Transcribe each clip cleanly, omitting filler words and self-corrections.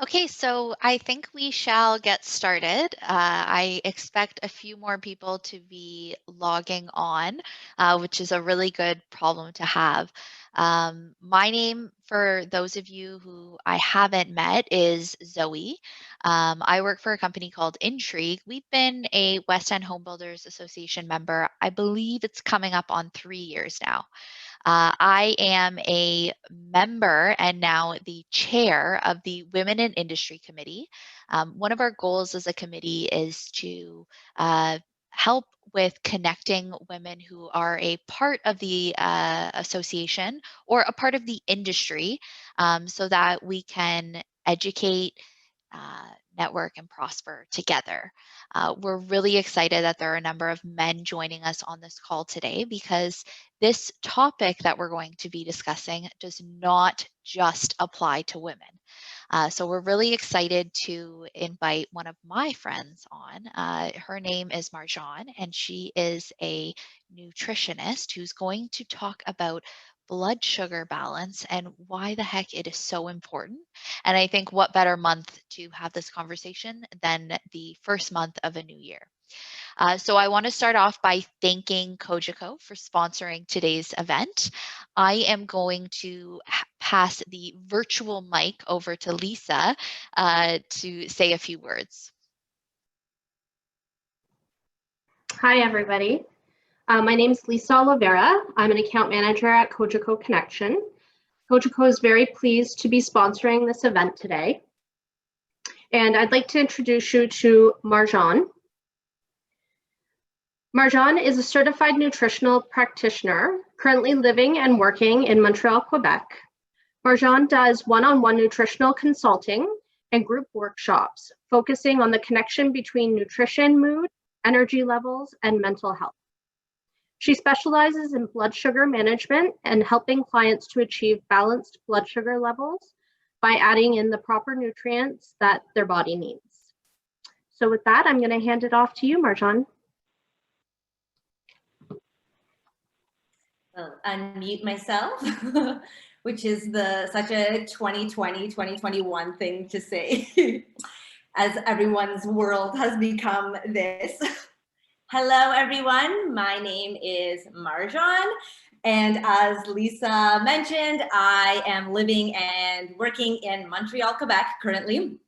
Okay, so I think we shall get started. I expect a few more people to be logging on, which is a really good problem to have. My name, for those of you who I haven't met, is Zoe. I work for a company called Intrigue. We've been a West End Home Builders Association member. I believe it's coming up on 3 years now. I am a member and now the chair of the Women in Industry Committee. One of our goals as a committee is to help with connecting women who are a part of the association or a part of the industry so that we can educate, uh, network, and prosper together. We're really excited that there are a number of men joining us on this call today because this topic that we're going to be discussing does not just apply to women. So we're really excited to invite one of my friends on. Her name is Marjan, and she is a nutritionist who's going to talk about blood sugar balance and why the heck it is so important. And I think what better month to have this conversation than the first month of a new year. So I want to start off by thanking Kojiko for sponsoring today's event. I am going to pass the virtual mic over to Lisa to say a few words. Hi, everybody. My name is Lisa Oliveira. I'm an account manager at Kojiko Connection. Kojiko is very pleased to be sponsoring this event today. And I'd like to introduce you to Marjan. Marjan is a certified nutritional practitioner currently living and working in Montreal, Quebec. Marjan does one-on-one nutritional consulting and group workshops, focusing on the connection between nutrition, mood, energy levels, and mental health. She specializes in blood sugar management and helping clients to achieve balanced blood sugar levels by adding in the proper nutrients that their body needs. So with that, I'm going to hand it off to you, Marjan. Well, unmute myself, which is such a 2020, 2021 thing to say, as everyone's world has become this. Hello, everyone. My name is Marjan, and as Lisa mentioned, I am living and working in Montreal, Quebec currently.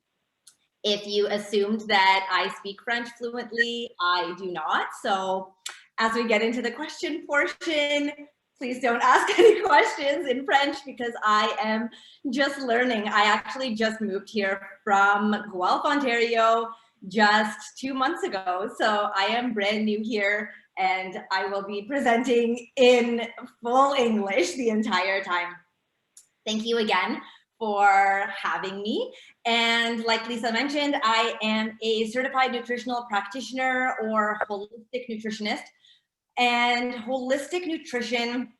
If you assumed that I speak French fluently, I do not. So as we get into the question portion, please don't ask any questions in French because I am just learning. I actually just moved here from Guelph, Ontario, just 2 months ago. So I am brand new here and I will be presenting in full English the entire time. Thank you again for having me. And like Lisa mentioned, I am a certified nutritional practitioner or holistic nutritionist. And holistic nutrition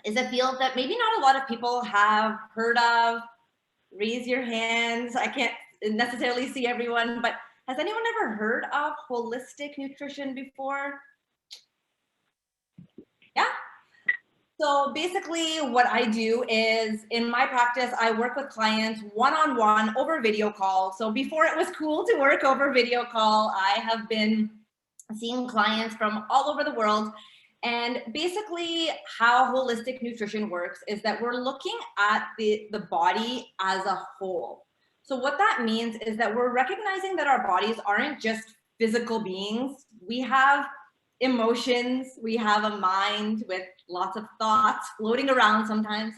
is a field that maybe not a lot of people have heard of. Raise your hands. I can't necessarily see everyone, but has anyone ever heard of holistic nutrition before? Yeah. So basically what I do is in my practice, I work with clients one-on-one over video call. So before it was cool to work over video call, I have been seeing clients from all over the world. And basically how holistic nutrition works is that we're looking at the body as a whole. So what that means is that we're recognizing that our bodies aren't just physical beings. We have emotions, we have a mind with lots of thoughts floating around sometimes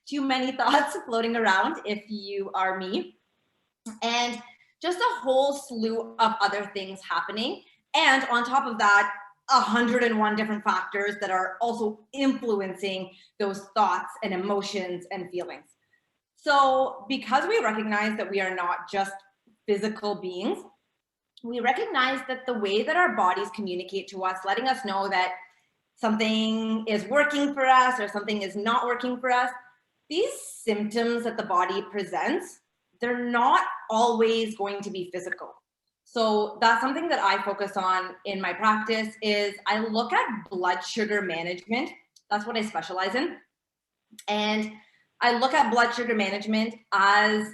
too many thoughts floating around if you are me. And just a whole slew of other things happening. And on top of that, 101 different factors that are also influencing those thoughts and emotions and feelings. So because we recognize that we are not just physical beings, we recognize that the way that our bodies communicate to us, letting us know that something is working for us or something is not working for us, these symptoms that the body presents, they're not always going to be physical. So that's something that I focus on in my practice is I look at blood sugar management. That's what I specialize in. And I look at blood sugar management as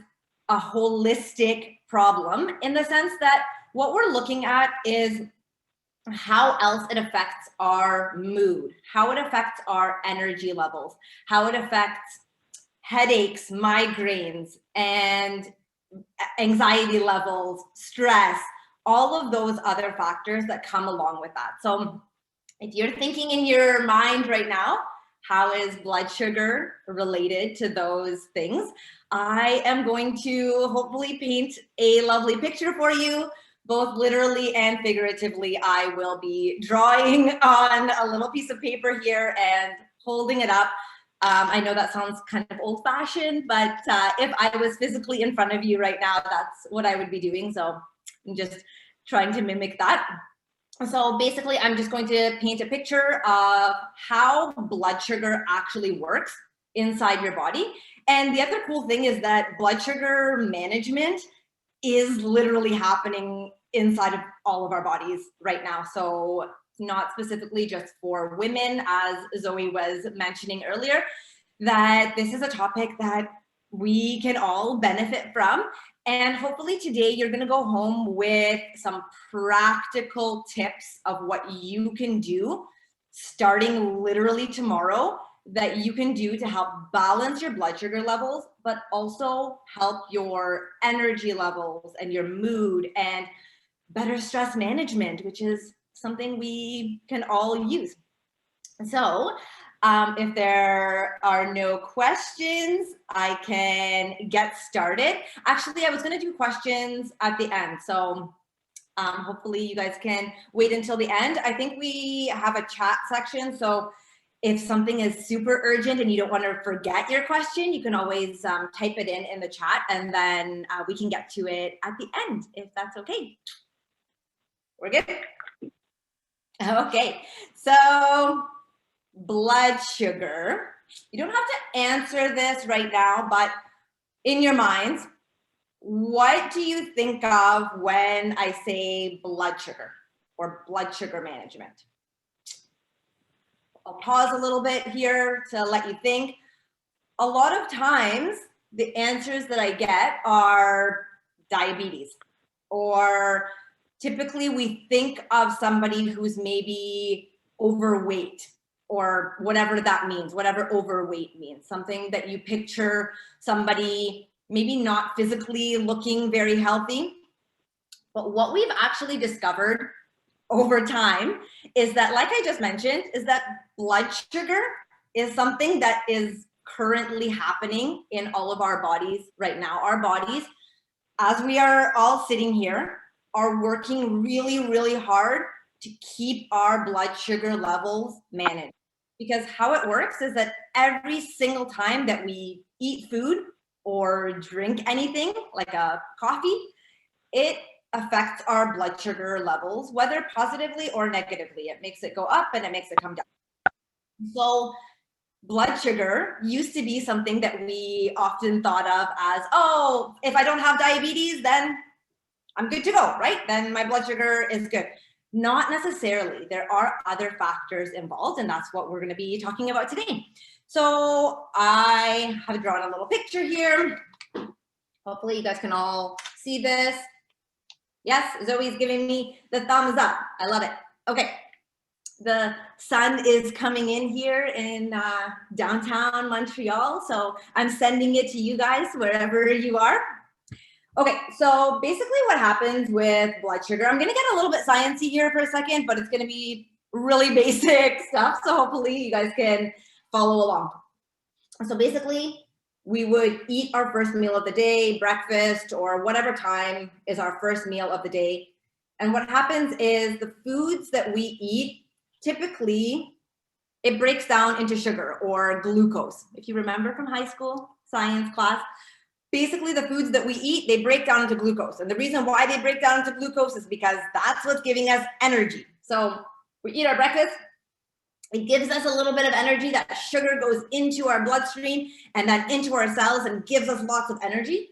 a holistic problem in the sense that what we're looking at is how else it affects our mood, how it affects our energy levels, how it affects headaches, migraines, and anxiety levels, stress, all of those other factors that come along with that. So if you're thinking in your mind right now, how is blood sugar related to those things? I am going to hopefully paint a lovely picture for you, both literally and figuratively. I will be drawing on a little piece of paper here and holding it up. I know that sounds kind of old-fashioned, but if I was physically in front of you right now, that's what I would be doing. So I'm just trying to mimic that. So basically, I'm just going to paint a picture of how blood sugar actually works inside your body. And the other cool thing is that blood sugar management is literally happening inside of all of our bodies right now. So not specifically just for women, as Zoe was mentioning earlier, that this is a topic that we can all benefit from. And hopefully today you're going to go home with some practical tips of what you can do starting literally tomorrow that you can do to help balance your blood sugar levels, but also help your energy levels and your mood and better stress management, which is something we can all use. So if there are no questions, I can get started. Actually, I was going to do questions at the end. So hopefully you guys can wait until the end. I think we have a chat section. So if something is super urgent and you don't want to forget your question, you can always type it in the chat, and then we can get to it at the end, if that's okay. We're good? Okay, so blood sugar. You don't have to answer this right now, but in your minds, what do you think of when I say blood sugar or blood sugar management? I'll pause a little bit here to let you think. A lot of times, the answers that I get are diabetes, or typically we think of somebody who's maybe overweight, or whatever that means, whatever overweight means, something that you picture somebody maybe not physically looking very healthy. But what we've actually discovered over time is that, like I just mentioned, is that blood sugar is something that is currently happening in all of our bodies right now. Our bodies, as we are all sitting here, are working really, really hard to keep our blood sugar levels managed. Because how it works is that every single time that we eat food or drink anything like a coffee, it affects our blood sugar levels, whether positively or negatively. It makes it go up and it makes it come down. So blood sugar used to be something that we often thought of as, oh, if I don't have diabetes, then I'm good to go, right? Then my blood sugar is good. Not necessarily. There are other factors involved, and that's what we're going to be talking about today. So I have drawn a little picture here. Hopefully you guys can all see this. Yes, Zoe's giving me the thumbs up. I love it. Okay. The sun is coming in here in downtown Montreal, so I'm sending it to you guys wherever you are. Okay, so basically what happens with blood sugar, I'm gonna get a little bit sciencey here for a second, but it's gonna be really basic stuff, so hopefully you guys can follow along. So basically, we would eat our first meal of the day, breakfast, or whatever time is our first meal of the day. And what happens is the foods that we eat, typically, it breaks down into sugar or glucose. If you remember from high school science class, basically the foods that we eat, they break down into glucose. And the reason why they break down into glucose is because that's what's giving us energy. So we eat our breakfast, it gives us a little bit of energy. That sugar goes into our bloodstream and then into our cells and gives us lots of energy.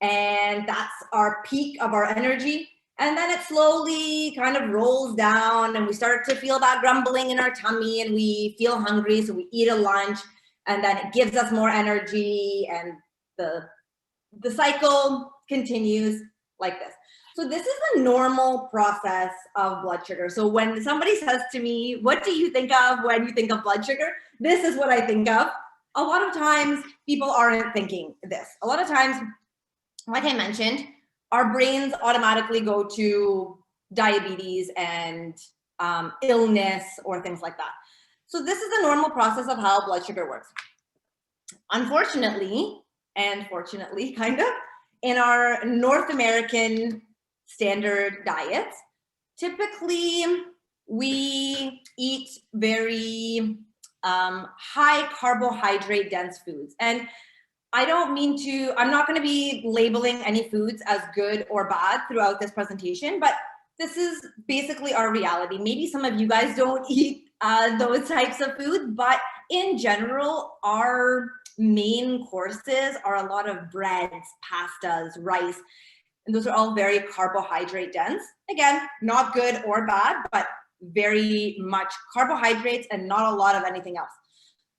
And that's our peak of our energy. And then it slowly kind of rolls down and we start to feel that grumbling in our tummy and we feel hungry. So we eat a lunch and then it gives us more energy and the the cycle continues like this. So this is the normal process of blood sugar. So when somebody says to me, what do you think of when you think of blood sugar? This is what I think of. A lot of times people aren't thinking this. A lot of times, like I mentioned, our brains automatically go to diabetes and illness or things like that. So this is the normal process of how blood sugar works. Unfortunately, and fortunately, kind of, in our North American standard diets, typically we eat very high carbohydrate dense foods. And I don't mean to, I'm not going to be labeling any foods as good or bad throughout this presentation, but this is basically our reality. Maybe some of you guys don't eat those types of food, but in general, our main courses are a lot of breads, pastas, rice, and those are all very carbohydrate dense. Again, not good or bad, but very much carbohydrates and not a lot of anything else.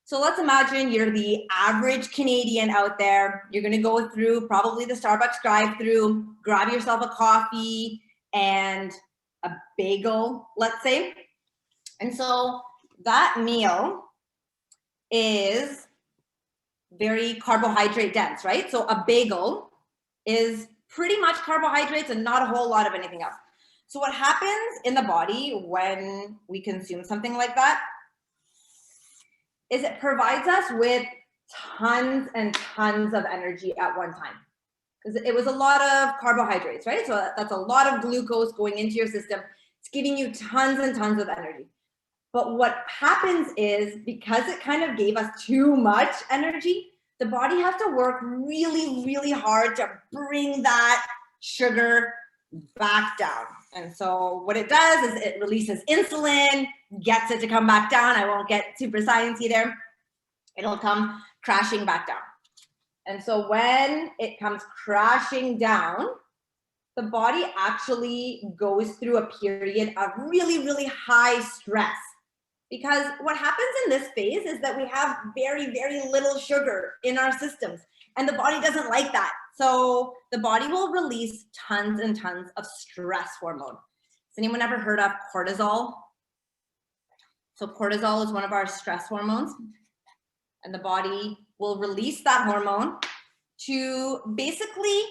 So let's imagine you're the average Canadian out there. You're going to go through probably the Starbucks drive-through, grab yourself a coffee and a bagel, let's say. And so that meal is very carbohydrate dense, right? So a bagel is pretty much carbohydrates and not a whole lot of anything else. So what happens in the body when we consume something like that is it provides us with tons and tons of energy at one time. Because it was a lot of carbohydrates, right? So that's a lot of glucose going into your system. It's giving you tons and tons of energy. But what happens is, because it kind of gave us too much energy, the body has to work really, really hard to bring that sugar back down. And so what it does is it releases insulin, gets it to come back down. I won't get super sciencey there. It'll come crashing back down. And so when it comes crashing down, the body actually goes through a period of really, really high stress. Because what happens in this phase is that we have very, very little sugar in our systems, and the body doesn't like that. So the body will release tons and tons of stress hormone. Has anyone ever heard of cortisol? So cortisol is one of our stress hormones, and the body will release that hormone to basically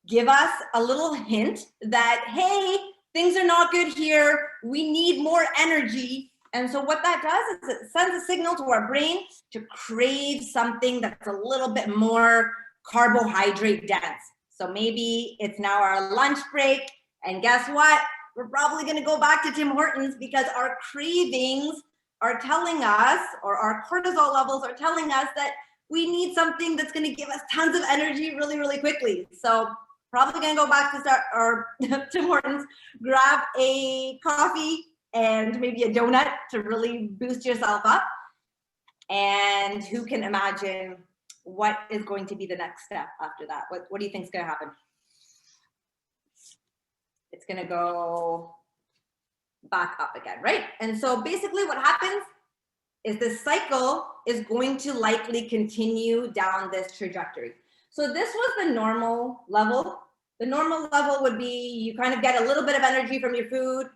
give us a little hint that, hey, things are not good here. We need more energy. And so what that does is it sends a signal to our brain to crave something that's a little bit more carbohydrate dense. So maybe it's now our lunch break, and guess what? We're probably going to go back to Tim Hortons because our cravings are telling us, or our cortisol levels are telling us, that we need something that's going to give us tons of energy really, really quickly. So probably going to go back to Tim Hortons, grab a coffee and maybe a donut to really boost yourself up. And who can imagine what is going to be the next step after that? What do you think is going to happen? It's going to go back up again, right? And so basically what happens is this cycle is going to likely continue down this trajectory. So this was the normal level. The normal level would be you kind of get a little bit of energy from your food.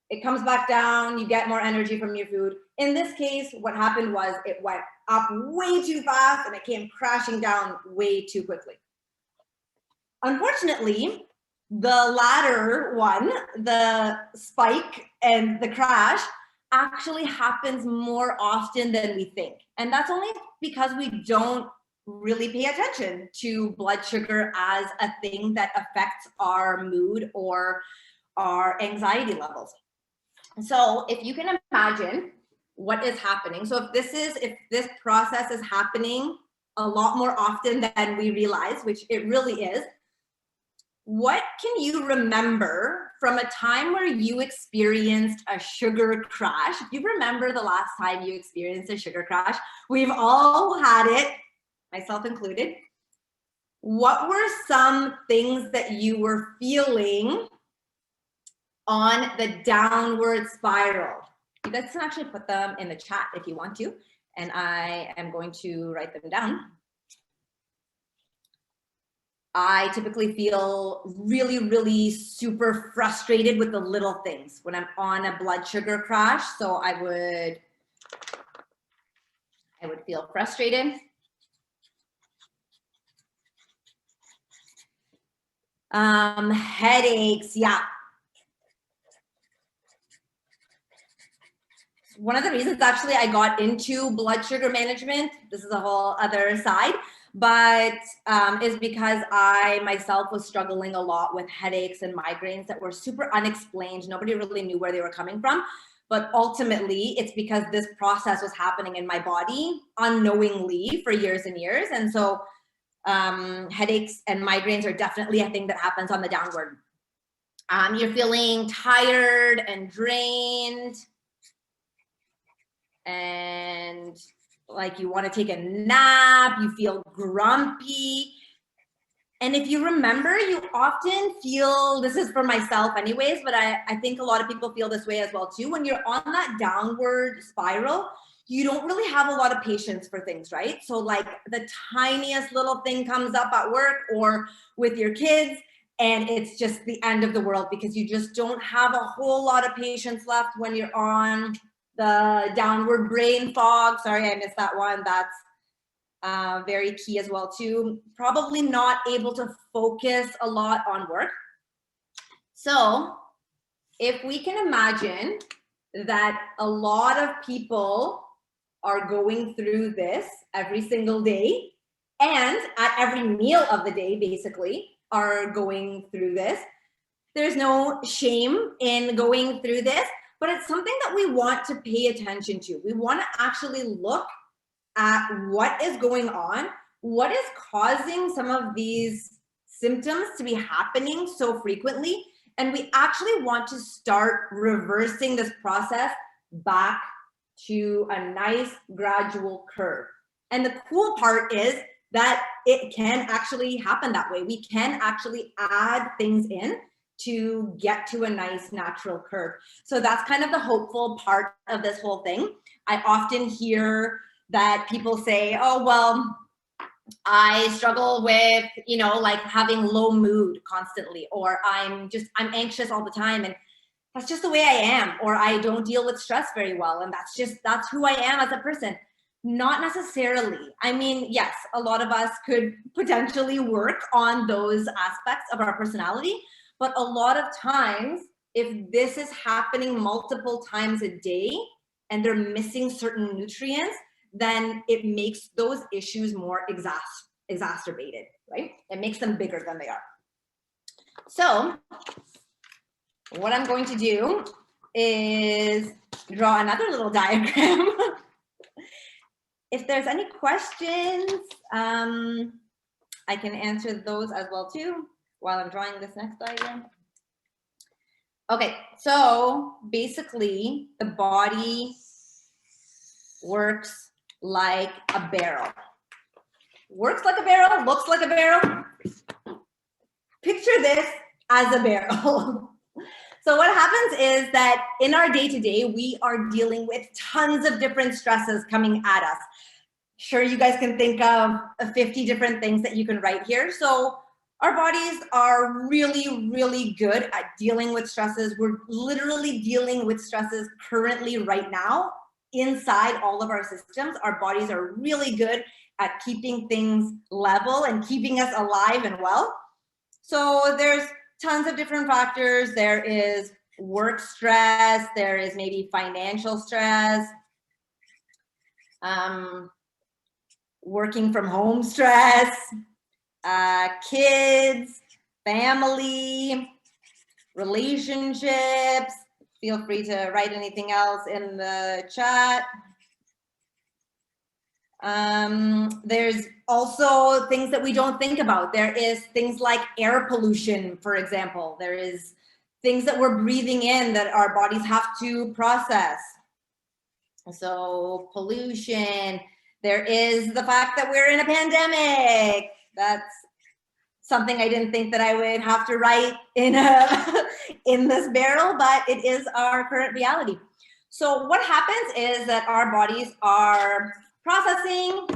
It comes back down, you get more energy from your food. In this case, what happened was it went up way too fast and it came crashing down way too quickly. Unfortunately, the latter one, the spike and the crash, actually happens more often than we think. And that's only because we don't really pay attention to blood sugar as a thing that affects our mood or our anxiety levels. So if you can imagine what is happening, so if this process is happening a lot more often than we realize, which it really is, what can you remember from a time where you experienced a sugar crash? If you remember the last time you experienced a sugar crash, we've all had it, myself included. What were some things that you were feeling on the downward spiral? You guys can actually put them in the chat if you want to, and I am going to write them down. I typically feel really, really super frustrated with the little things when I'm on a blood sugar crash. So I would feel frustrated. Headaches, yeah. One of the reasons actually I got into blood sugar management, this is a whole other side, but is because I myself was struggling a lot with headaches and migraines that were super unexplained. Nobody really knew where they were coming from. But ultimately, it's because this process was happening in my body unknowingly for years and years. And so headaches and migraines are definitely a thing that happens on the downward. You're feeling tired and drained, and like you want to take a nap, you feel grumpy. And if you remember, you often feel, this is for myself anyways, but I think a lot of people feel this way as well too. When you're on that downward spiral, you don't really have a lot of patience for things, right? So like the tiniest little thing comes up at work or with your kids, and it's just the end of the world because you just don't have a whole lot of patience left when you're on the downward brain fog. Sorry, I missed that one. That's very key as well too. Probably not able to focus a lot on work. So if we can imagine that a lot of people are going through this every single day, and at every meal of the day basically are going through this, there's no shame in going through this, but it's something that we want to pay attention to. We want to actually look at what is going on, what is causing some of these symptoms to be happening so frequently, and we actually want to start reversing this process back to a nice gradual curve. And the cool part is that it can actually happen that way. We can actually add things in to get to a nice natural curve. So that's kind of the hopeful part of this whole thing. I often hear that people say, oh, well, I struggle with, you know, like having low mood constantly, or I'm anxious all the time, and that's just the way I am, or I don't deal with stress very well, and that's who I am as a person. Not necessarily. I mean, yes, a lot of us could potentially work on those aspects of our personality, but a lot of times, if this is happening multiple times a day and they're missing certain nutrients, then it makes those issues more exacerbated, right? It makes them bigger than they are. So what I'm going to do is draw another little diagram. If there's any questions, I can answer those as well too while I'm drawing this next diagram. Okay, so basically the body works like a barrel. Works like a barrel, looks like a barrel. Picture this as a barrel. So what happens is that in our day-to-day, we are dealing with tons of different stresses coming at us. Sure, you guys can think of 50 different things that you can write here. So our bodies are really, really good at dealing with stresses. We're literally dealing with stresses currently right now inside all of our systems. Our bodies are really good at keeping things level and keeping us alive and well. So there's tons of different factors. There is work stress. There is maybe financial stress, working from home stress, kids, family, relationships. Feel free to write anything else in the chat. There's also things that we don't think about. There is things like air pollution, for example. There is things that we're breathing in that our bodies have to process. So pollution. There is the fact that we're in a pandemic. That's something I didn't think that I would have to write in in this barrel, but it is our current reality. So what happens is that our bodies are processing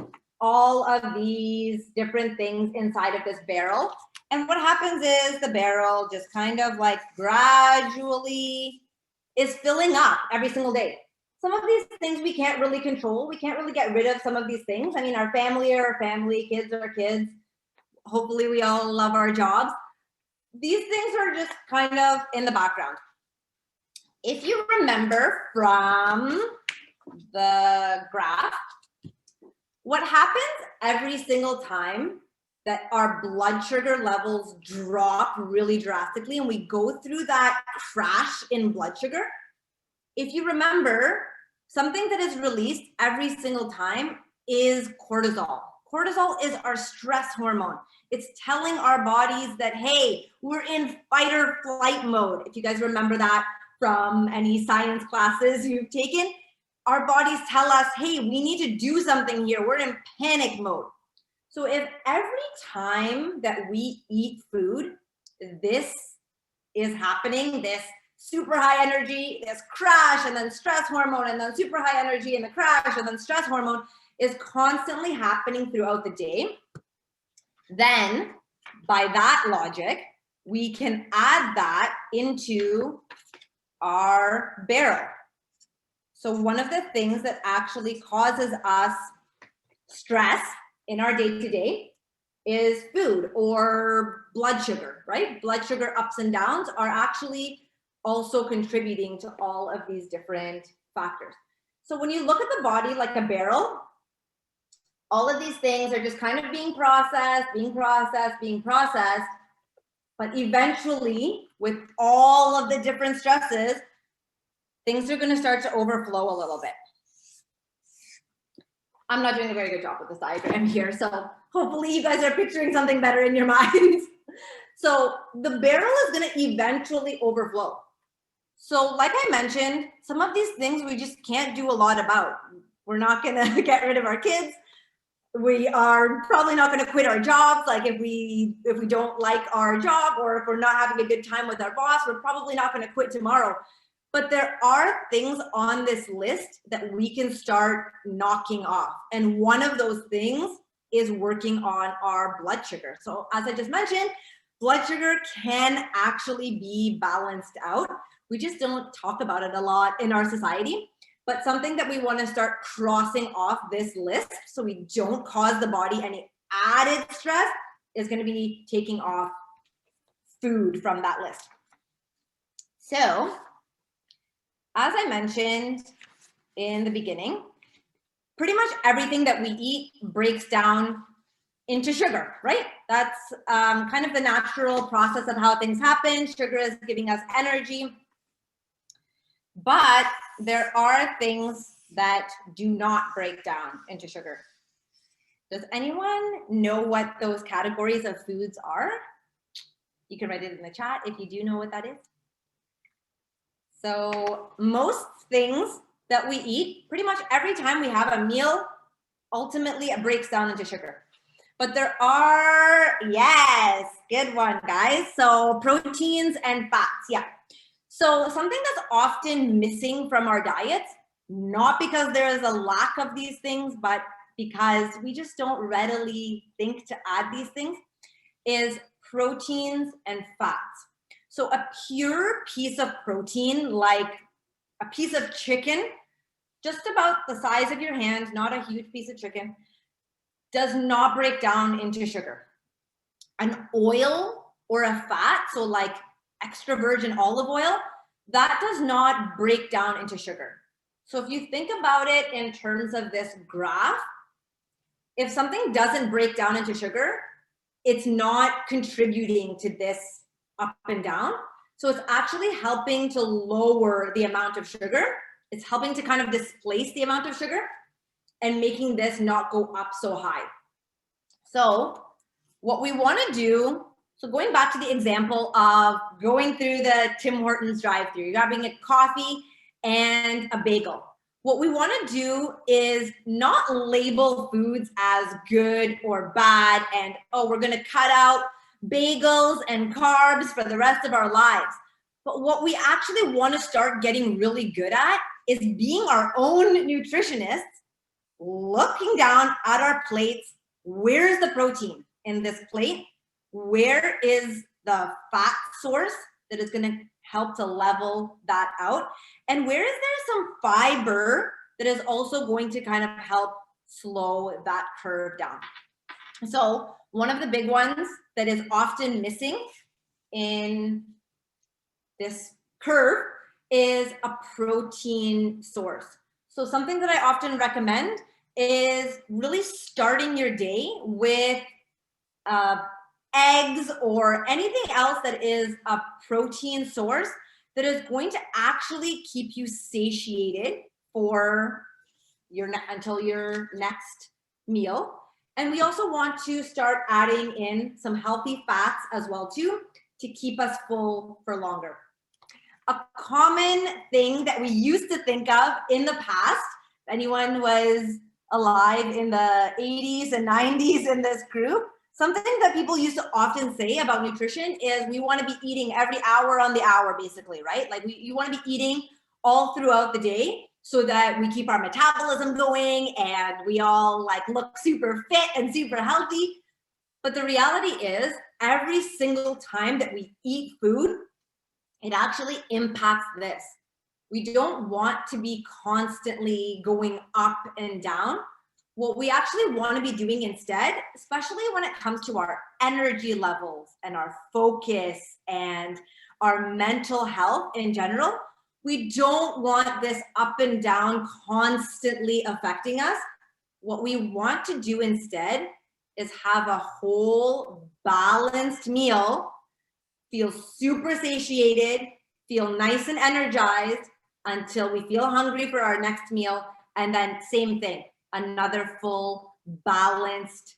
all of these different things inside of this barrel. And what happens is the barrel just kind of like gradually is filling up every single day. Some of these things we can't really control. We can't really get rid of some of these things. I mean, our family are our family, kids are kids. Hopefully we all love our jobs. These things are just kind of in the background. If you remember from the graph, what happens every single time that our blood sugar levels drop really drastically and we go through that crash in blood sugar, if you remember, something that is released every single time is cortisol. Cortisol is our stress hormone. It's telling our bodies that, hey, we're in fight or flight mode. If you guys remember that from any science classes you've taken, our bodies tell us, hey, we need to do something here. We're in panic mode. So if every time that we eat food, this is happening, this super high energy, this crash, and then stress hormone, and then super high energy, and the crash, and then stress hormone is constantly happening throughout the day, then by that logic, we can add that into our barrel. So one of the things that actually causes us stress in our day-to-day is food or blood sugar, right? Blood sugar ups and downs are actually also contributing to all of these different factors. So when you look at the body like a barrel, all of these things are just kind of being processed, but eventually with all of the different stresses, things are going to start to overflow a little bit. I'm not doing a very good job with this diagram here, so hopefully you guys are picturing something better in your minds. So the barrel is going to eventually overflow. So like I mentioned, some of these things we just can't do a lot about. We're not going to get rid of our kids. We are probably not going to quit our jobs. Like if we don't like our job, or if we're not having a good time with our boss, we're probably not going to quit tomorrow. But there are things on this list that we can start knocking off. And one of those things is working on our blood sugar. So as I just mentioned, blood sugar can actually be balanced out. We just don't talk about it a lot in our society. But something that we want to start crossing off this list so we don't cause the body any added stress is going to be taking off food from that list. So, as I mentioned in the beginning, pretty much everything that we eat breaks down into sugar, right? That's kind of the natural process of how things happen. Sugar is giving us energy. But there are things that do not break down into sugar. Does anyone know what those categories of foods are? You can write it in the chat if you do know what that is. So most things that we eat, pretty much every time we have a meal, ultimately it breaks down into sugar. But there are, yes, good one, guys. So proteins and fats, yeah. So something that's often missing from our diets, not because there is a lack of these things, but because we just don't readily think to add these things, is proteins and fats. So a pure piece of protein, like a piece of chicken, just about the size of your hand, not a huge piece of chicken, does not break down into sugar. An oil or a fat, so like extra virgin olive oil, that does not break down into sugar. So if you think about it in terms of this graph, if something doesn't break down into sugar, it's not contributing to this up and down. So it's actually helping to lower the amount of sugar. It's helping to kind of displace the amount of sugar and making this not go up so high. So what we want to do, so going back to the example of going through the Tim Hortons drive-thru, you're having a coffee and a bagel. What we want to do is not label foods as good or bad and, oh, we're going to cut out bagels and carbs for the rest of our lives. But what we actually want to start getting really good at is being our own nutritionists looking down at our plates. Where's the protein in this plate? Where is the fat source that is going to help to level that out? And where is there some fiber that is also going to kind of help slow that curve down? So one of the big ones that is often missing in this curve is a protein source. So something that I often recommend is really starting your day with eggs or anything else that is a protein source that is going to actually keep you satiated for until your next meal. And we also want to start adding in some healthy fats as well too, to keep us full for longer. A common thing that we used to think of in the past, if anyone was alive in the 80s and 90s in this group, something that people used to often say about nutrition is we want to be eating every hour on the hour, basically, right? Like you want to be eating all throughout the day so that we keep our metabolism going and we all like look super fit and super healthy. But the reality is every single time that we eat food, it actually impacts this. We don't want to be constantly going up and down. What we actually want to be doing instead, especially when it comes to our energy levels and our focus and our mental health in general, we don't want this up and down constantly affecting us. What we want to do instead is have a whole balanced meal, feel super satiated, feel nice and energized until we feel hungry for our next meal. And then same thing, another full balanced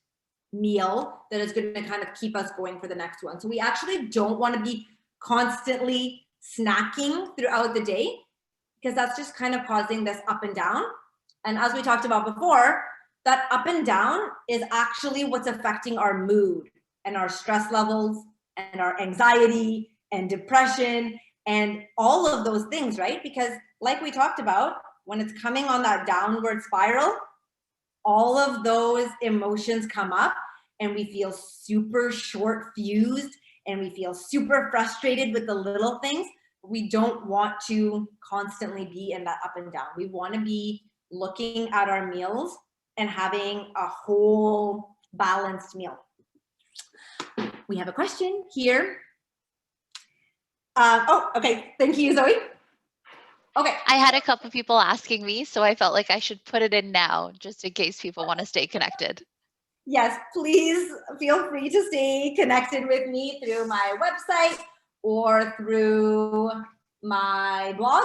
meal that is going to kind of keep us going for the next one. So we actually don't want to be constantly snacking throughout the day because that's just kind of causing this up and down. And as we talked about before, that up and down is actually what's affecting our mood and our stress levels and our anxiety and depression and all of those things, right? Because like we talked about, when it's coming on that downward spiral, all of those emotions come up and we feel super short fused and we feel super frustrated with the little things. We don't want to constantly be in that up and down. We want to be looking at our meals and having a whole balanced meal. We have a question here. Oh, okay. Thank you, Zoe. Okay. I had a couple people asking me, so I felt like I should put it in now, just in case people want to stay connected. Yes, please feel free to stay connected with me through my website or through my blog.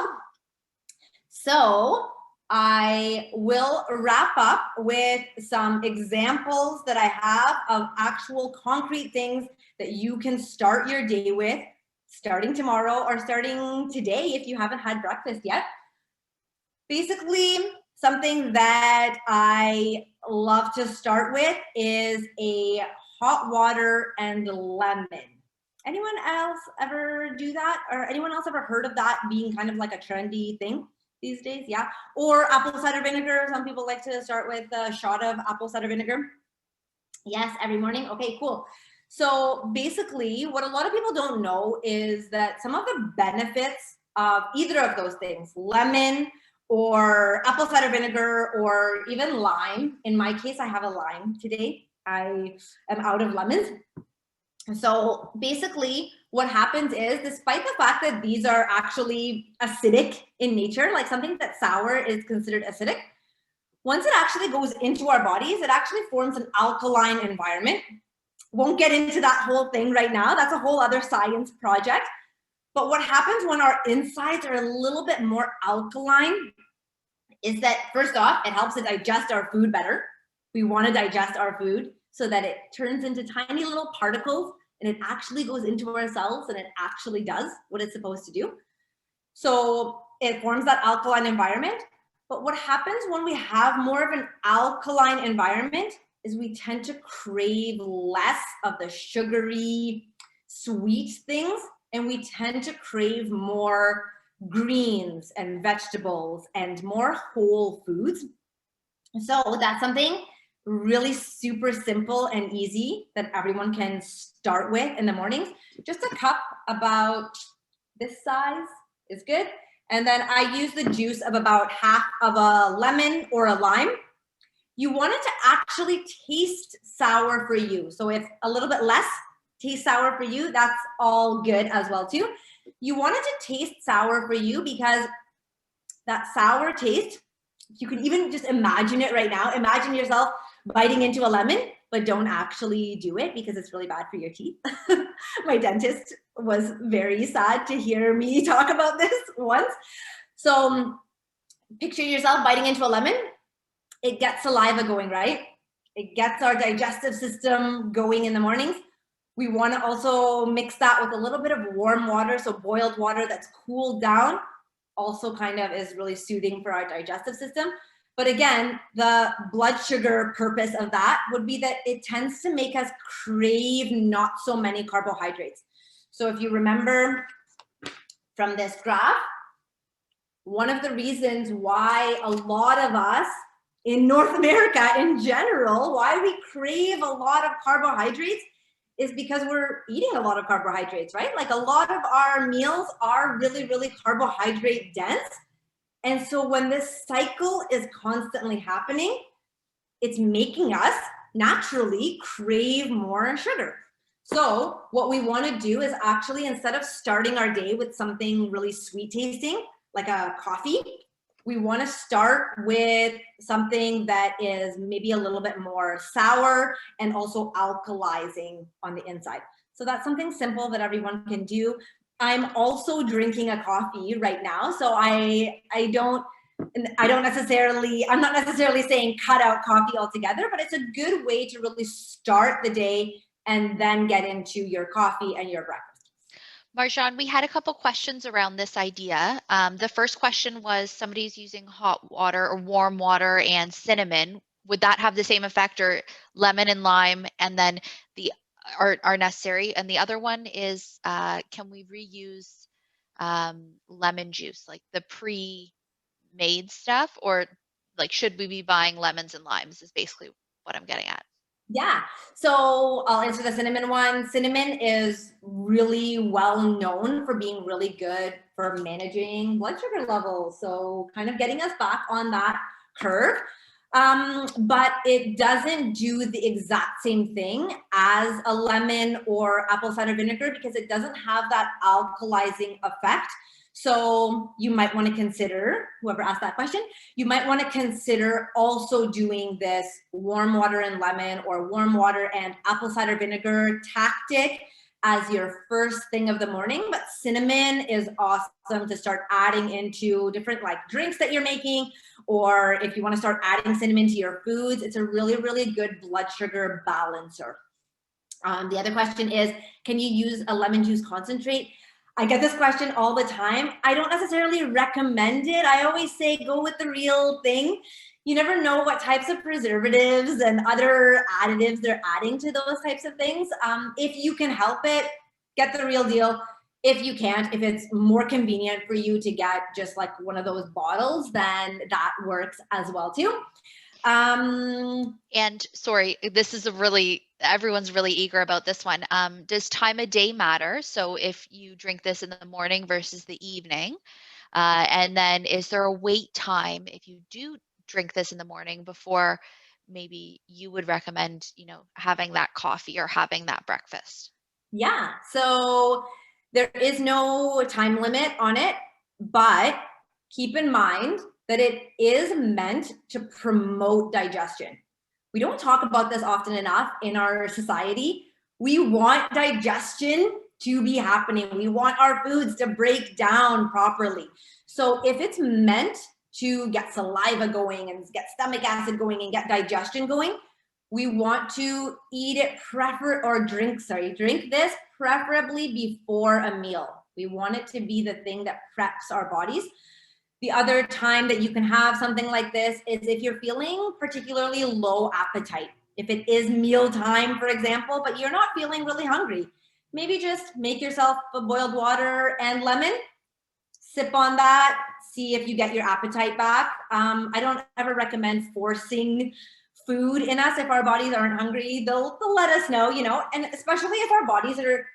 So I will wrap up with some examples that I have of actual concrete things that you can start your day with, starting tomorrow or starting today if you haven't had breakfast yet. Basically, something that I love to start with is a hot water and lemon. Anyone else ever do that? Or anyone else ever heard of that being kind of like a trendy thing these days? Yeah. Or apple cider vinegar. Some people like to start with a shot of apple cider vinegar. Yes, every morning. Okay, cool. So basically, what a lot of people don't know is that some of the benefits of either of those things, lemon or apple cider vinegar or even lime. In my case, I have a lime today. I am out of lemons. So basically what happens is, despite the fact that these are actually acidic in nature, like something that's sour is considered acidic, once it actually goes into our bodies, it actually forms an alkaline environment. Won't get into that whole thing right now. That's a whole other science project. But what happens when our insides are a little bit more alkaline is that, first off, it helps to digest our food better. We want to digest our food so that it turns into tiny little particles and it actually goes into our cells and it actually does what it's supposed to do. So it forms that alkaline environment. But what happens when we have more of an alkaline environment is we tend to crave less of the sugary, sweet things, and we tend to crave more greens and vegetables and more whole foods. So that's something really super simple and easy that everyone can start with in the mornings. Just a cup about this size is good. And then I use the juice of about half of a lemon or a lime. You want it to actually taste sour for you. So if a little bit less tastes sour for you, that's all good as well too. You want it to taste sour for you because that sour taste, you can even just imagine it right now. Imagine yourself biting into a lemon, but don't actually do it because it's really bad for your teeth. My dentist was very sad to hear me talk about this once. So picture yourself biting into a lemon. It gets saliva going, right? It gets our digestive system going in the mornings. We want to also mix that with a little bit of warm water, so boiled water that's cooled down also kind of is really soothing for our digestive system. But again, the blood sugar purpose of that would be that it tends to make us crave not so many carbohydrates. So if you remember from this graph, one of the reasons why a lot of us in North America in general, why we crave a lot of carbohydrates is because we're eating a lot of carbohydrates, right? Like a lot of our meals are really, really carbohydrate dense. And so when this cycle is constantly happening, it's making us naturally crave more sugar. So what we want to do is actually, instead of starting our day with something really sweet tasting, like a coffee, we want to start with something that is maybe a little bit more sour and also alkalizing on the inside. So that's something simple that everyone can do. I'm also drinking a coffee right now, so I'm not necessarily saying cut out coffee altogether, but it's a good way to really start the day and then get into your coffee and your breakfast. Marjan, we had a couple questions around this idea. The first question was somebody's using hot water or warm water and cinnamon. Would that have the same effect, or lemon and lime and then are necessary? And the other one is, can we reuse lemon juice, like the pre-made stuff, or like should we be buying lemons and limes is basically what I'm getting at. Yeah, so I'll answer the cinnamon one. Cinnamon is really well known for being really good for managing blood sugar levels. So kind of getting us back on that curve. But it doesn't do the exact same thing as a lemon or apple cider vinegar because it doesn't have that alkalizing effect. So you might want to consider, whoever asked that question, you might want to consider also doing this warm water and lemon or warm water and apple cider vinegar tactic as your first thing of the morning. But cinnamon is awesome to start adding into different like drinks that you're making, or if you want to start adding cinnamon to your foods, it's a really, really good blood sugar balancer. The other question is, can you use a lemon juice concentrate? I get this question all the time. I don't necessarily recommend it. I always say go with the real thing. You never know what types of preservatives and other additives they're adding to those types of things. If you can help it, get the real deal. If you can't, if it's more convenient for you to get just like one of those bottles, then that works as well too. And sorry, this is everyone's really eager about this one. Does time of day matter? So if you drink this in the morning versus the evening, and then is there a wait time if you do drink this in the morning before maybe you would recommend, having that coffee or having that breakfast? Yeah, so there is no time limit on it, but keep in mind that it is meant to promote digestion. We don't talk about this often enough in our society. We want digestion to be happening. We want our foods to break down properly. So if it's meant to get saliva going and get stomach acid going and get digestion going, we want to eat it drink this preferably before a meal. We want it to be the thing that preps our bodies. The other time that you can have something like this is if you're feeling particularly low appetite. If it is meal time, for example, but you're not feeling really hungry, maybe just make yourself a boiled water and lemon, sip on that, see if you get your appetite back. I don't ever recommend forcing food in us. If our bodies aren't hungry, they'll let us know, you know, and especially if our bodies are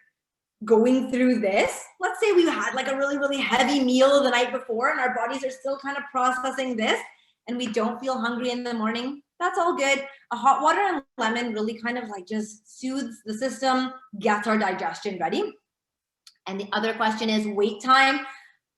going through this. Let's say we've had like a really, really heavy meal the night before and our bodies are still kind of processing this and we don't feel hungry in the morning. That's all good. A hot water and lemon really kind of like just soothes the system, gets our digestion ready. And the other question is wait time.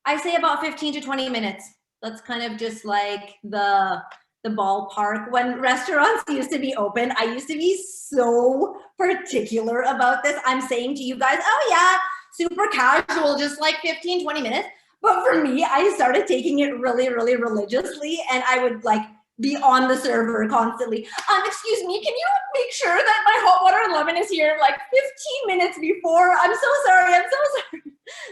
I say about 15 to 20 minutes. That's kind of just like the ballpark. When restaurants used to be open, I used to be so particular about this. I'm saying to you guys, oh yeah, super casual, just like 15, 20 minutes. But for me, I started taking it really, really religiously, and I would like be on the server constantly. Excuse me, can you make sure that my hot water and lemon is here like 15 minutes before? I'm so sorry, I'm so sorry.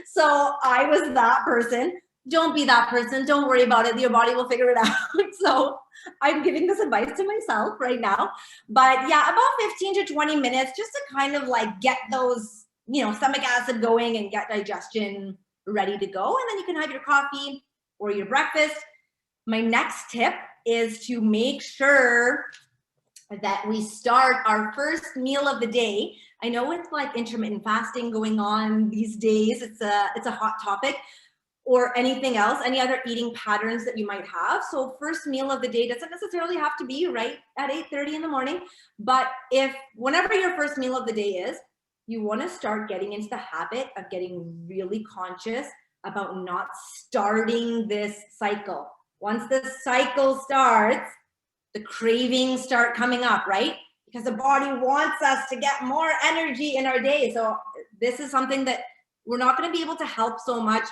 So I was that person. Don't be that person. Don't worry about it. Your body will figure it out. So I'm giving this advice to myself right now. But yeah, about 15 to 20 minutes just to kind of like get those, you know, stomach acid going and get digestion ready to go. And then you can have your coffee or your breakfast. My next tip is to make sure that we start our first meal of the day. I know it's like intermittent fasting going on these days. It's a hot topic, or anything else, any other eating patterns that you might have. So first meal of the day doesn't necessarily have to be right at 8:30 in the morning, but if whenever your first meal of the day is, you wanna start getting into the habit of getting really conscious about not starting this cycle. Once the cycle starts, the cravings start coming up, right? Because the body wants us to get more energy in our day. So this is something that we're not gonna be able to help so much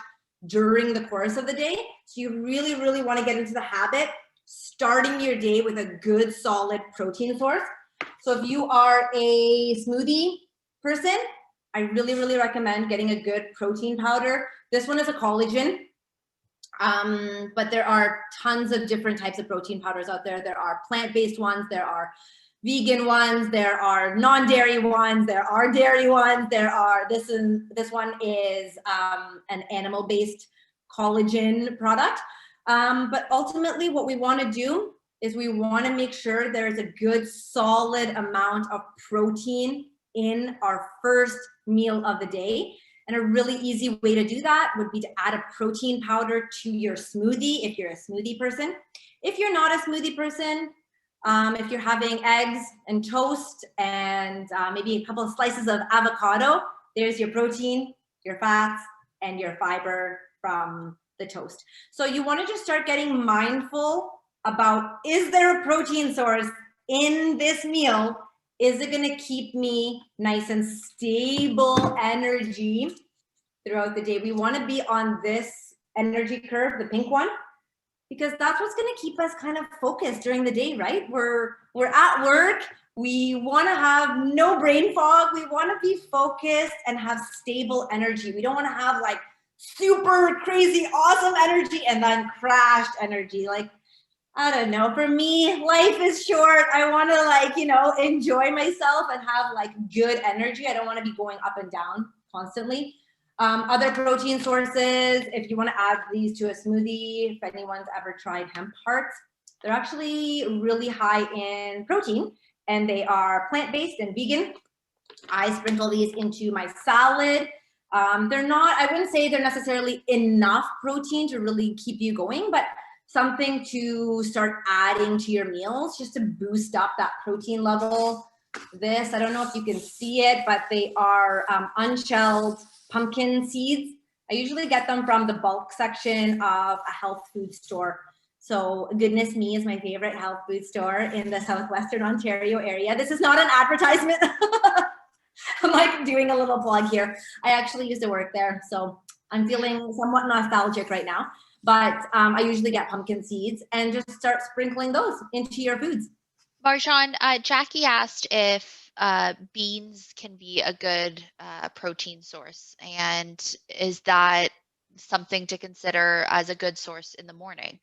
during the course of the day. So you really, really want to get into the habit starting your day with a good solid protein source. So if you are a smoothie person, I really, really recommend getting a good protein powder. This one is a collagen, but there are tons of different types of protein powders out there. There are plant-based ones, there are vegan ones, there are non-dairy ones, there are dairy ones, this one is an animal-based collagen product. But ultimately what we wanna do is we wanna make sure there's a good solid amount of protein in our first meal of the day. And a really easy way to do that would be to add a protein powder to your smoothie if you're a smoothie person. If you're not a smoothie person, if you're having eggs and toast and maybe a couple of slices of avocado, there's your protein, your fats, and your fiber from the toast. So you want to just start getting mindful about, is there a protein source in this meal? Is it going to keep me nice and stable energy throughout the day? We want to be on this energy curve, the pink one, because that's what's going to keep us kind of focused during the day, right? We're at work. We want to have no brain fog. We want to be focused and have stable energy. We don't want to have like super crazy, awesome energy and then crashed energy. Like, I don't know. For me, life is short. I want to like, you know, enjoy myself and have like good energy. I don't want to be going up and down constantly. Other protein sources, if you want to add these to a smoothie, if anyone's ever tried hemp hearts, they're actually really high in protein and they are plant-based and vegan. I sprinkle these into my salad. They're not, I wouldn't say they're necessarily enough protein to really keep you going, but something to start adding to your meals just to boost up that protein level. This, I don't know if you can see it, but they are unshelled pumpkin seeds. I usually get them from the bulk section of a health food store. So Goodness Me is my favorite health food store in the Southwestern Ontario area. This is not an advertisement. I'm like doing a little plug here. I actually used to work there, so I'm feeling somewhat nostalgic right now. But I usually get pumpkin seeds and just start sprinkling those into your foods. Marjan, Jackie asked if beans can be a good protein source, and is that something to consider as a good source in the morning?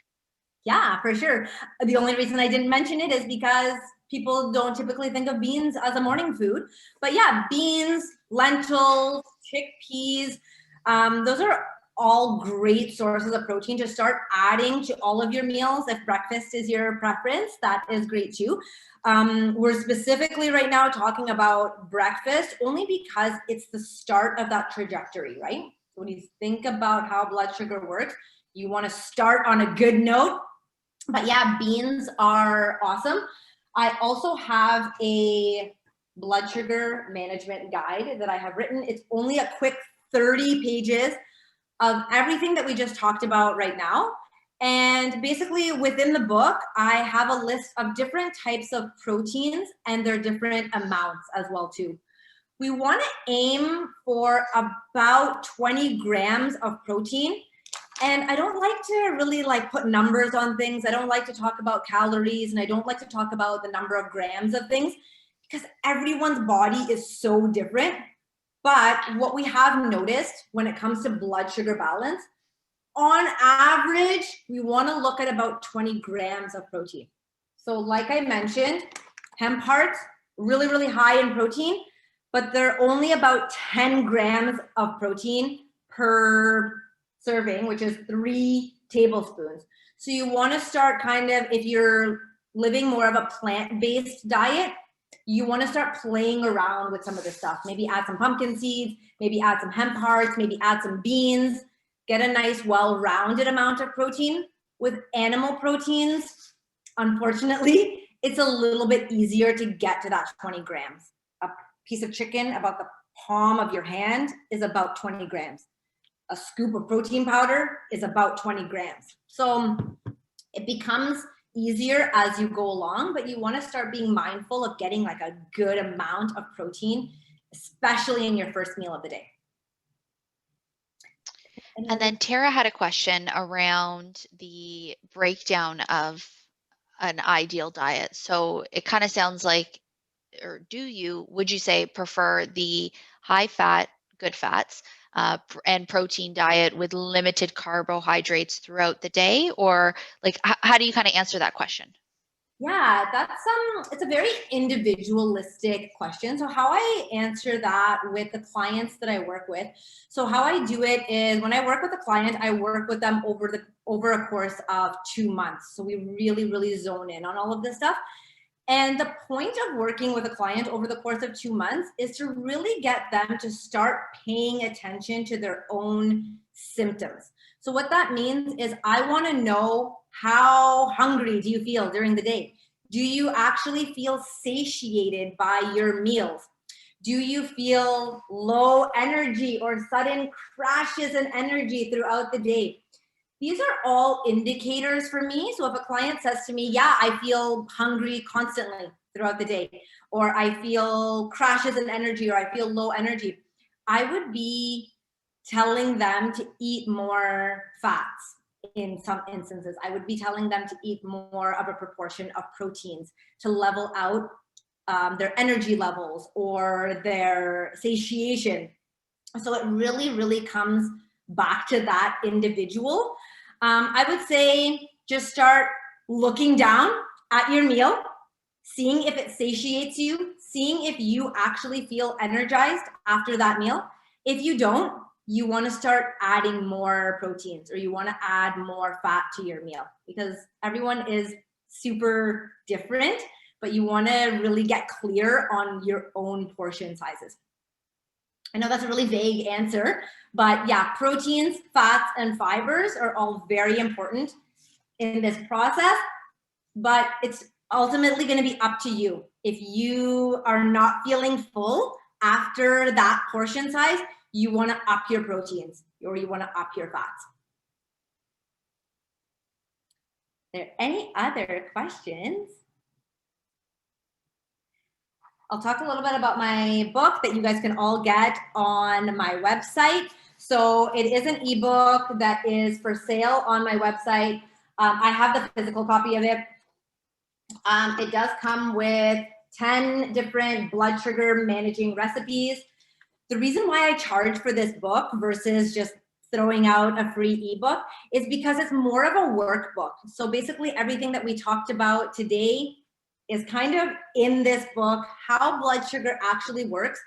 Yeah, for sure. The only reason I didn't mention it is because people don't typically think of beans as a morning food. But yeah, beans, lentils, chickpeas, those are all great sources of protein to start adding to all of your meals. If breakfast is your preference, that is great too. We're specifically right now talking about breakfast only because it's the start of that trajectory, right? So when you think about how blood sugar works, you want to start on a good note. But yeah, beans are awesome. I also have a blood sugar management guide that I have written. It's only a quick 30 pages of everything that we just talked about right now. And basically within the book, I have a list of different types of proteins and their different amounts as well too. We want to aim for about 20 grams of protein. And I don't like to really like put numbers on things. I don't like to talk about calories, and I don't like to talk about the number of grams of things because everyone's body is so different. But what we have noticed when it comes to blood sugar balance, on average, we want to look at about 20 grams of protein. So like I mentioned, hemp hearts, really, really high in protein, but they're only about 10 grams of protein per serving, which is 3 tablespoons. So you want to start kind of, if you're living more of a plant-based diet, you want to start playing around with some of this stuff. Maybe add some pumpkin seeds, maybe add some hemp hearts, maybe add some beans, get a nice well-rounded amount of protein. With animal proteins, unfortunately, it's a little bit easier to get to that 20 grams. A piece of chicken about the palm of your hand is about 20 grams. A scoop of protein powder is about 20 grams. So it becomes easier as you go along, but you want to start being mindful of getting like a good amount of protein, especially in your first meal of the day. And then Tara had a question around the breakdown of an ideal diet. So it kind of sounds like, or would you say prefer the high fat, good fats, and protein diet with limited carbohydrates throughout the day? Or like, how do you kind of answer that question? Yeah, that's it's a very individualistic question. So how I answer that with the clients that I work with. So how I do it is when I work with a client, I work with them over a course of 2 months. So we really, really zone in on all of this stuff. And the point of working with a client over the course of 2 months is to really get them to start paying attention to their own symptoms. So what that means is I want to know, how hungry do you feel during the day? Do you actually feel satiated by your meals? Do you feel low energy or sudden crashes in energy throughout the day? These are all indicators for me. So if a client says to me, yeah, I feel hungry constantly throughout the day, or I feel crashes in energy, or I feel low energy, I would be telling them to eat more fats. In some instances, I would be telling them to eat more of a proportion of proteins to level out their energy levels or their satiation. So it really, really comes back to that individual. I would say just start looking down at your meal, seeing if it satiates you, seeing if you actually feel energized after that meal. If you don't, you want to start adding more proteins, or you want to add more fat to your meal, because everyone is super different, but you want to really get clear on your own portion sizes. I know that's a really vague answer, but yeah, proteins, fats, and fibers are all very important in this process, but it's ultimately going to be up to you. If you are not feeling full after that portion size, you want to up your proteins, or you want to up your fats. Are there any other questions? I'll talk a little bit about my book that you guys can all get on my website. So it is an ebook that is for sale on my website. I have the physical copy of it. It does come with 10 different blood sugar managing recipes. The reason why I charge for this book versus just throwing out a free ebook is because it's more of a workbook. So basically everything that we talked about today is kind of in this book, how blood sugar actually works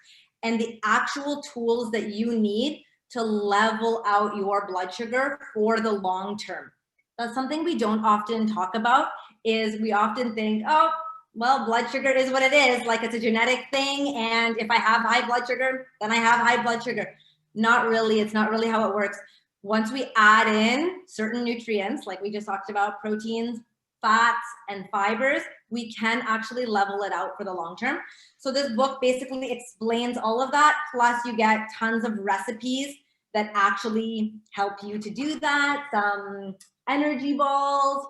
and the actual tools that you need to level out your blood sugar for the long term. That's something we don't often talk about, is we often think, oh, well, blood sugar is what it is, like it's a genetic thing, and if I have high blood sugar, then I have high blood sugar. Not really. It's not really how it works. Once we add in certain nutrients, like we just talked about, proteins, fats, and fibers, we can actually level it out for the long term. So this book basically explains all of that, plus you get tons of recipes that actually help you to do that, some energy balls.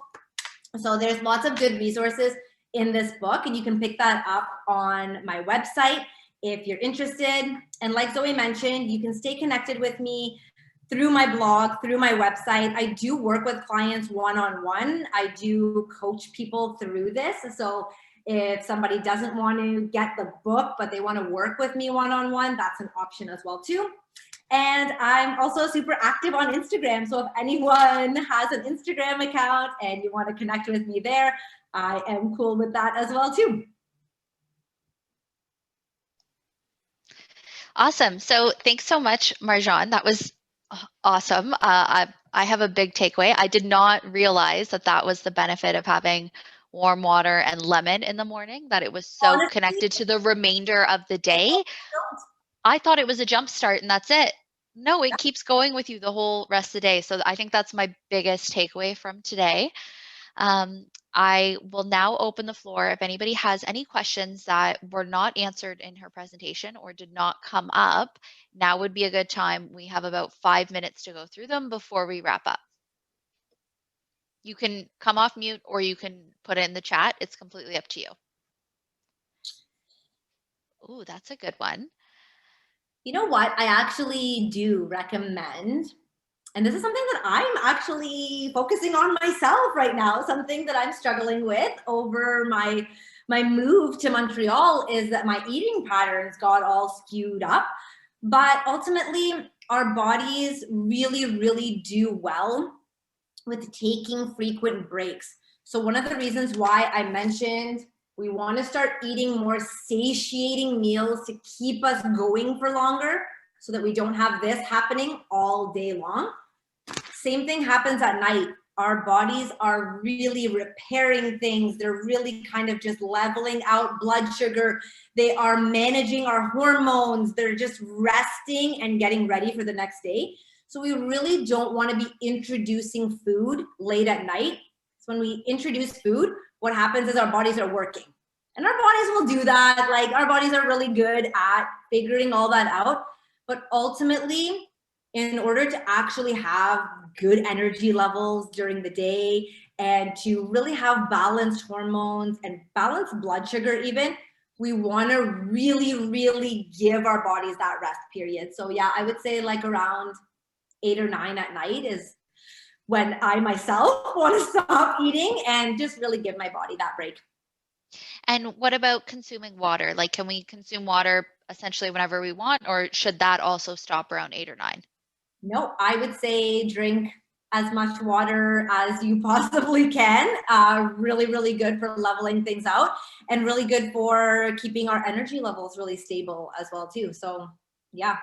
So there's lots of good resources in this book, and you can pick that up on my website if you're interested. And like Zoe mentioned, you can stay connected with me through my blog, through my website. I do work with clients one-on-one. I do coach people through this. So if somebody doesn't want to get the book, but they want to work with me one-on-one, that's an option as well too. And I'm also super active on Instagram. So if anyone has an Instagram account and you want to connect with me there, I am cool with that as well too. Awesome. So thanks so much, Marjan. That was awesome. I have a big takeaway. I did not realize that that was the benefit of having warm water and lemon in the morning, that it was so Honestly, connected to the remainder of the day. I thought it was a jump start and that's it. No, it keeps going with you the whole rest of the day. So I think that's my biggest takeaway from today. I will now open the floor. If anybody has any questions that were not answered in her presentation or did not come up, now would be a good time. We have about 5 minutes to go through them before we wrap up. You can come off mute or you can put it in the chat. It's completely up to you. Ooh, that's a good one. You know what? I actually do recommend, and this is something that I'm actually focusing on myself right now, something that I'm struggling with over my move to Montreal, is that my eating patterns got all skewed up. But ultimately, our bodies really, really do well with taking frequent breaks. So one of the reasons why I mentioned we want to start eating more satiating meals to keep us going for longer so that we don't have this happening all day long. Same thing happens at night. Our bodies are really repairing things. They're really kind of just leveling out blood sugar. They are managing our hormones. They're just resting and getting ready for the next day. So we really don't want to be introducing food late at night. So when we introduce food, what happens is our bodies are working. And our bodies will do that. Like, our bodies are really good at figuring all that out. But ultimately, in order to actually have good energy levels during the day and to really have balanced hormones and balanced blood sugar even, we want to really, really give our bodies that rest period. So yeah, I would say like around 8 or 9 at night is when I myself want to stop eating and just really give my body that break. And what about consuming water? Like, can we consume water essentially whenever we want, or should that also stop around 8 or 9? No, I would say drink as much water as you possibly can. Really, really good for leveling things out and really good for keeping our energy levels really stable as well too. So yeah,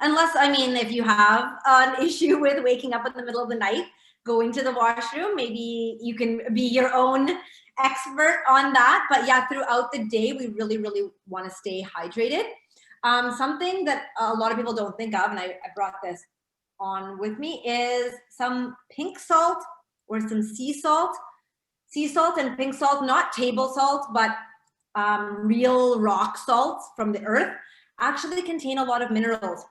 unless, I mean, if you have an issue with waking up in the middle of the night, going to the washroom, maybe you can be your own expert on that. But yeah, throughout the day, we really, really want to stay hydrated. Something that a lot of people don't think of, and I brought this on with me, is some pink salt or some sea salt. Sea salt and pink salt, not table salt, but real rock salts from the earth, actually contain a lot of minerals.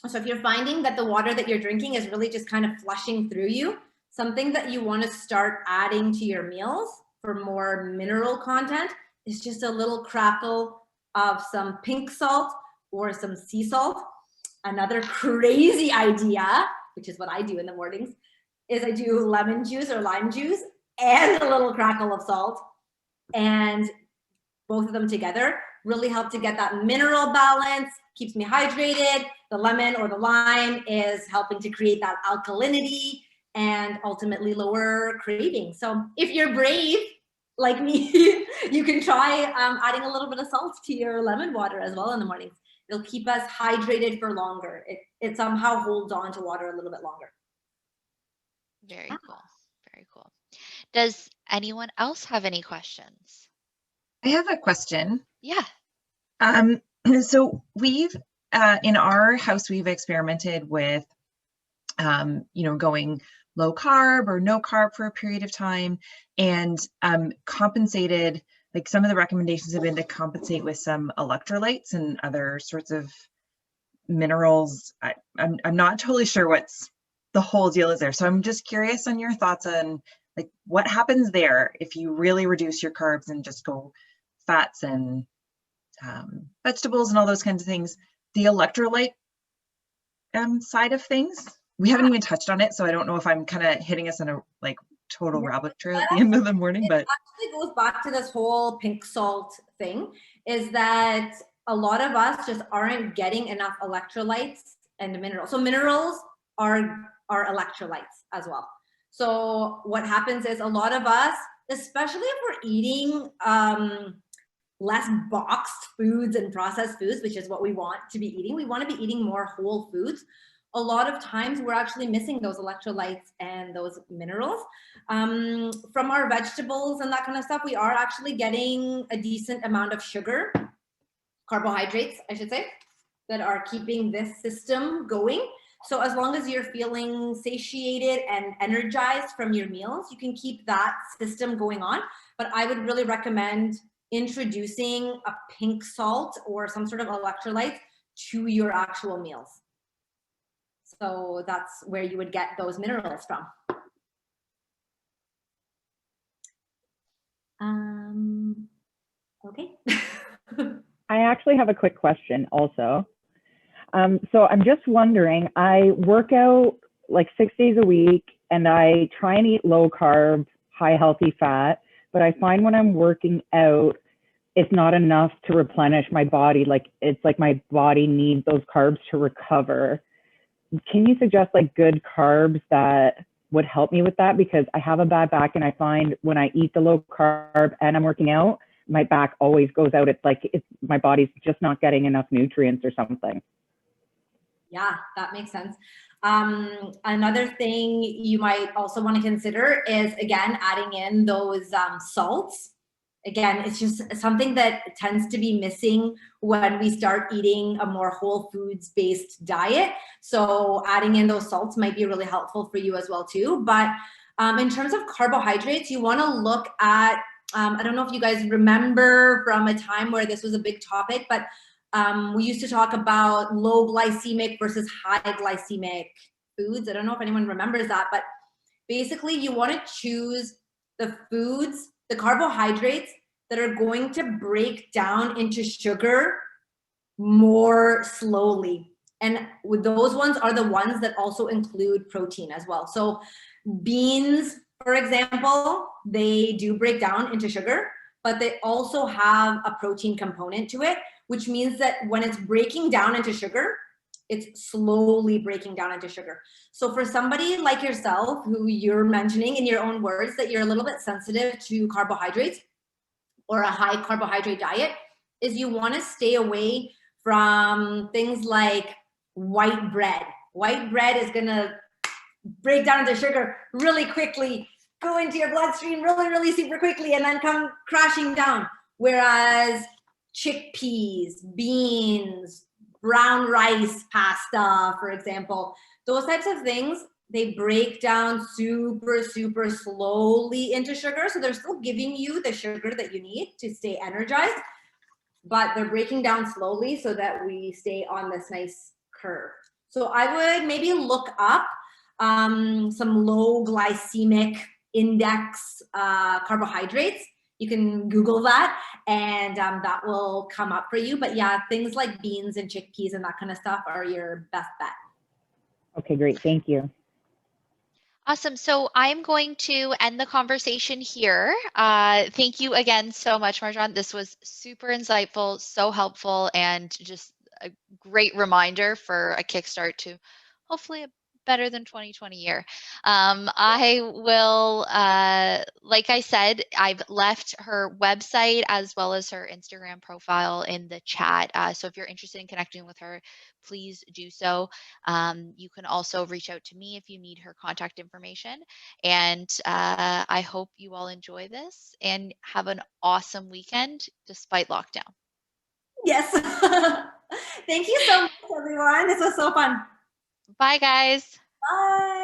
So if you're finding that the water that you're drinking is really just kind of flushing through you, something that you want to start adding to your meals for more mineral content is just a little crackle of some pink salt or some sea salt. Another crazy idea, which is what I do in the mornings, is I do lemon juice or lime juice and a little crackle of salt, and both of them together really help to get that mineral balance, keeps me hydrated. The lemon or the lime is helping to create that alkalinity and ultimately lower cravings. So if you're brave like me, you can try adding a little bit of salt to your lemon water as well in the mornings. It'll keep us hydrated for longer. It somehow holds on to water a little bit longer. Very cool. Very cool. Does anyone else have any questions? I have a question. Yeah. So we've in our house, we've experimented with going low carb or no carb for a period of time, and compensated, like some of the recommendations have been to compensate with some electrolytes and other sorts of minerals. I'm not totally sure what's the whole deal is there. So I'm just curious on your thoughts on like what happens there if you really reduce your carbs and just go fats and vegetables and all those kinds of things. The electrolyte side of things, we haven't even touched on it, so I don't know if I'm kind of hitting us in a like total rabbit trail at the end of the morning. But it actually goes back to this whole pink salt thing, is that a lot of us just aren't getting enough electrolytes and minerals. So minerals are electrolytes as well. So what happens is a lot of us, especially if we're eating less boxed foods and processed foods, which is what we want to be eating. We want to be eating more whole foods. A lot of times we're actually missing those electrolytes and those minerals. From our vegetables and that kind of stuff, we are actually getting a decent amount of sugar, carbohydrates, I should say, that are keeping this system going. So as long as you're feeling satiated and energized from your meals, you can keep that system going on. But I would really recommend introducing a pink salt or some sort of electrolyte to your actual meals. So that's where you would get those minerals from. Okay. I actually have a quick question also. So I'm just wondering, I work out like 6 days a week and I try and eat low carb, high healthy fat, but I find when I'm working out, it's not enough to replenish my body. Like it's like my body needs those carbs to recover. Can you suggest like good carbs that would help me with that? Because I have a bad back and I find when I eat the low carb and I'm working out, my back always goes out. It's like my body's just not getting enough nutrients or something. Yeah, that makes sense. Another thing you might also want to consider is, again, adding in those salts. Again, it's just something that tends to be missing when we start eating a more whole foods based diet. So adding in those salts might be really helpful for you as well too. But in terms of carbohydrates, you want to look at, I don't know if you guys remember from a time where this was a big topic, but we used to talk about low glycemic versus high glycemic foods. I don't know if anyone remembers that, but basically you want to choose the foods, the carbohydrates that are going to break down into sugar more slowly. And with those ones are the ones that also include protein as well. So beans, for example, they do break down into sugar, but they also have a protein component to it, which means that when it's breaking down into sugar, it's slowly breaking down into sugar. So for somebody like yourself, who you're mentioning in your own words that you're a little bit sensitive to carbohydrates or a high carbohydrate diet, is you want to stay away from things like white bread. White bread is going to break down into sugar really quickly, go into your bloodstream really, really super quickly, and then come crashing down. Whereas chickpeas, beans, brown rice, pasta, for example, those types of things, they break down super, super slowly into sugar. So they're still giving you the sugar that you need to stay energized, but they're breaking down slowly so that we stay on this nice curve. So I would maybe look up some low glycemic index carbohydrates. You can Google that and that will come up for you. But yeah, things like beans and chickpeas and that kind of stuff are your best bet. Okay, great. Thank you. Awesome. So I'm going to end the conversation here. Thank you again so much, Marjan. This was super insightful, so helpful, and just a great reminder for a kickstart to hopefully a better than 2020 year. I will, like I said, I've left her website as well as her Instagram profile in the chat. So if you're interested in connecting with her, please do so. You can also reach out to me if you need her contact information. And I hope you all enjoy this and have an awesome weekend despite lockdown. Yes. Thank you so much, everyone. This was so fun. Bye, guys. Bye.